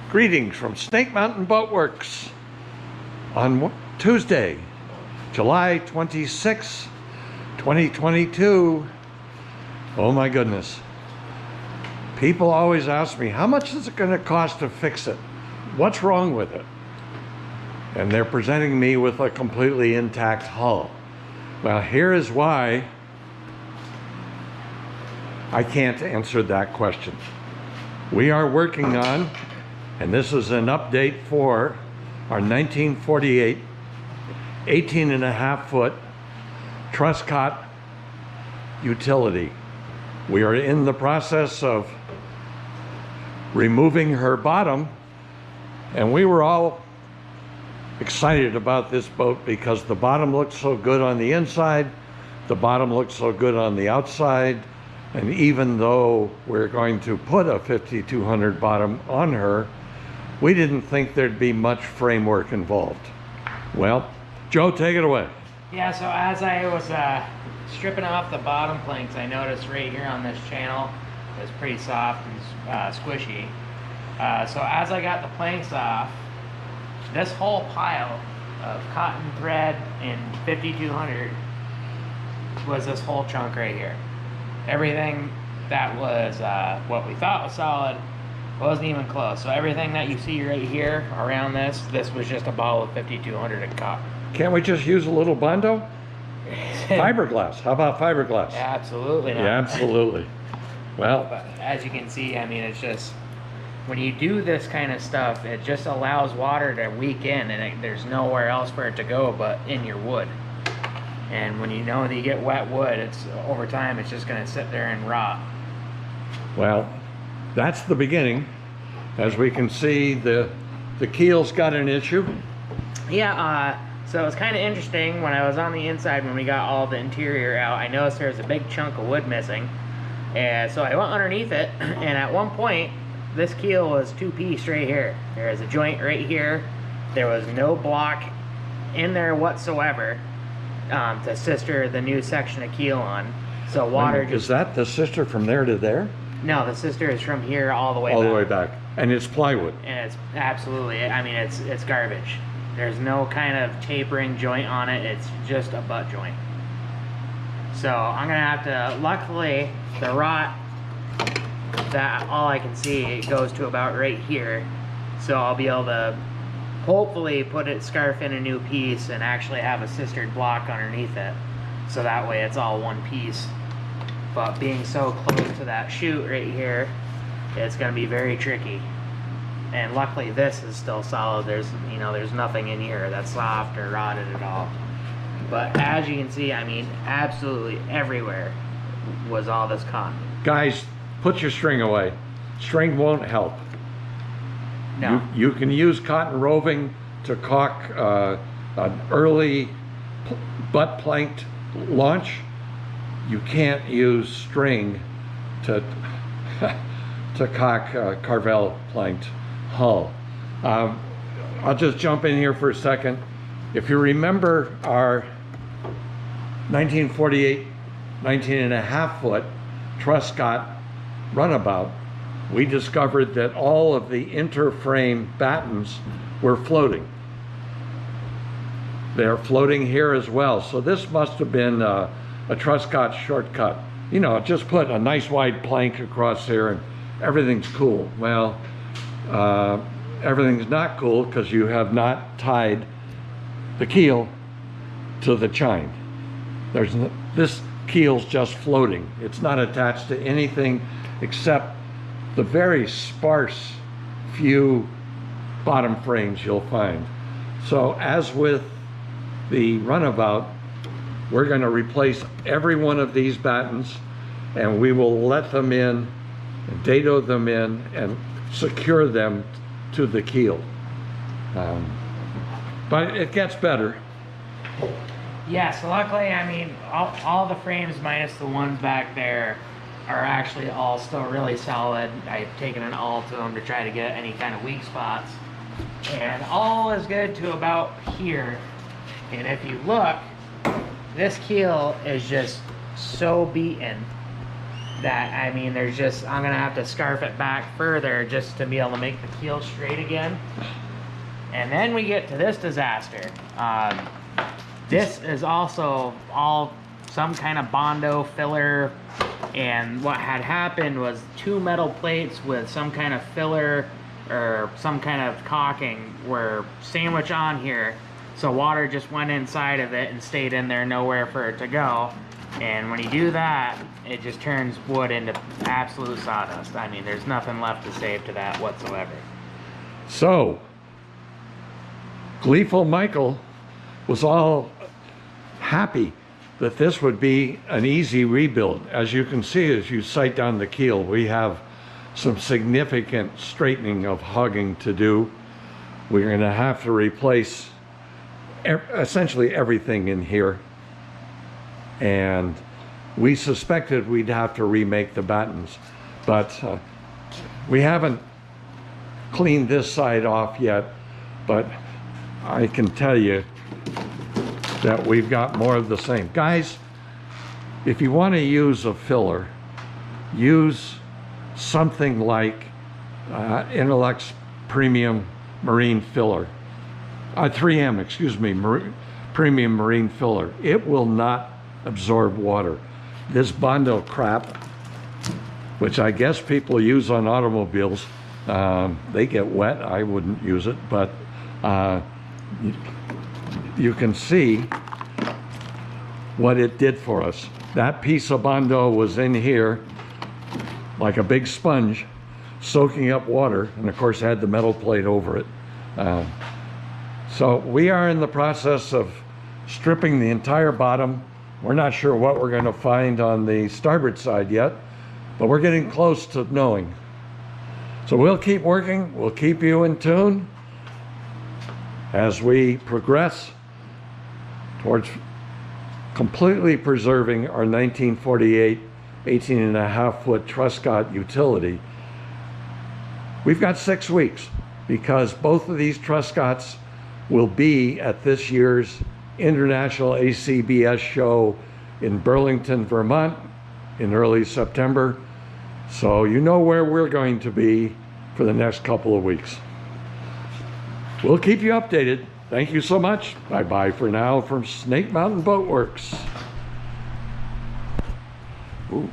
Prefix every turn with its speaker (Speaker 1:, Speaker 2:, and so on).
Speaker 1: Greetings from Snake Mountain Boat Works on Tuesday, July 26, 2022. Oh my goodness. People always ask me, how much is it going to cost to fix it? What's wrong with it? And they're presenting me with a completely intact hull. Well, here is why I can't answer that question. We are working on, and this is an update for our 1948 18.5 foot Truscott utility. We are in the process of removing her bottom, and we were all excited about this boat because the bottom looks so good on the inside, the bottom looks so good on the outside, and even though we're going to put a 5200 bottom on her, we didn't think there'd be much framework involved. Well, Joe, take it away.
Speaker 2: Yeah, so as I was stripping off the bottom planks, I noticed right here on this channel it was pretty soft and squishy. So as I got the planks off, this whole pile of cotton thread and 5200 was this whole chunk right here. Everything that was what we thought was solid wasn't even close. So everything that you see right here around this was just a ball of 5200 and cotton.
Speaker 1: Can't we just use a little Bondo? Fiberglass. How about fiberglass?
Speaker 2: Absolutely not.
Speaker 1: Yeah, absolutely. Well,
Speaker 2: but as you can see, I mean, it's just, when you do this kind of stuff, it just allows water to leak in, and there's nowhere else for it to go but in your wood. And when you know that you get wet wood, it's over time it's just going to sit there and rot.
Speaker 1: well, that's the beginning. As we can see, the keel's got an issue.
Speaker 2: Yeah, so it was kind of interesting when I was on the inside when we got all the interior out. I noticed there was a big chunk of wood missing, and so I went underneath it, and at one point this keel was two-piece right here. There is a joint right here. There was no block in there whatsoever to sister the new section of keel on. So water
Speaker 1: Is that the sister from there to there?
Speaker 2: No, the sister is from here all the way
Speaker 1: All
Speaker 2: back.
Speaker 1: the way back. And it's plywood.
Speaker 2: And it's absolutely, I mean, it's garbage. There's no kind of tapering joint on it. It's just a butt joint. So I'm gonna have to, luckily the rot, that all I can see, it goes to about right here. So I'll be able to hopefully put it, scarf in a new piece and actually have a sistered block underneath it. So that way it's all one piece. But being so close to that chute right here, it's going to be very tricky. And luckily this is still solid. There's nothing in here that's soft or rotted at all. But as you can see, I mean, absolutely everywhere was all this cotton.
Speaker 1: Guys, put your string away. String won't help.
Speaker 2: No.
Speaker 1: You can use cotton roving to caulk an early butt planked launch. You can't use string to caulk a Carvel planked hull. I'll just jump in here for a second. If you remember our 1948 19.5 foot Truscott runabout, we discovered that all of the interframe battens were floating. They're floating here as well. So this must have been a Truscott shortcut. You know, just put a nice wide plank across here and everything's cool. Well, everything's not cool because you have not tied the keel to the chine. This keel's just floating. It's not attached to anything except the very sparse few bottom frames you'll find. So as with the runabout, we're going to replace every one of these battens, and we will let them in, and dado them in, and secure them to the keel. But it gets better.
Speaker 2: Yeah, so luckily, I mean, all the frames minus the ones back there are actually all still really solid. I've taken an awl to them to try to get any kind of weak spots. And all is good to about here. And if you look, this keel is just so beaten that, I mean, there's just, I'm gonna have to scarf it back further just to be able to make the keel straight again. And then we get to this disaster. This is also all some kind of Bondo filler, and what had happened was 2 metal plates with some kind of filler or some kind of caulking were sandwiched on here, so water just went inside of it and stayed in there, nowhere for it to go. And when you do that, it just turns wood into absolute sawdust. I mean, there's nothing left to save to that whatsoever.
Speaker 1: So, Gleeful Michael was all happy that this would be an easy rebuild. As you can see, as you sight down the keel, we have some significant straightening of hugging to do. We're going to have to replace essentially everything in here. And we suspected we'd have to remake the battens, but we haven't cleaned this side off yet, but I can tell you that we've got more of the same. Guys, if you want to use a filler, use something like Interlux Premium Marine Filler. 3M, excuse me, Premium Marine Filler. It will not absorb water. This Bondo crap, which I guess people use on automobiles, they get wet. I wouldn't use it, but you can see what it did for us. That piece of Bondo was in here like a big sponge, soaking up water, and of course had the metal plate over it. So we are in the process of stripping the entire bottom. We're not sure what we're going to find on the starboard side yet, but we're getting close to knowing. So we'll keep working. We'll keep you in tune as we progress towards completely preserving our 1948 18.5-foot Truscott utility. We've got 6 weeks because both of these Truscotts will be at this year's International ACBS show in Burlington, Vermont in early September. So you know where we're going to be for the next couple of weeks. We'll keep you updated. Thank you so much. Bye-bye for now from Snake Mountain Boat Works. Ooh.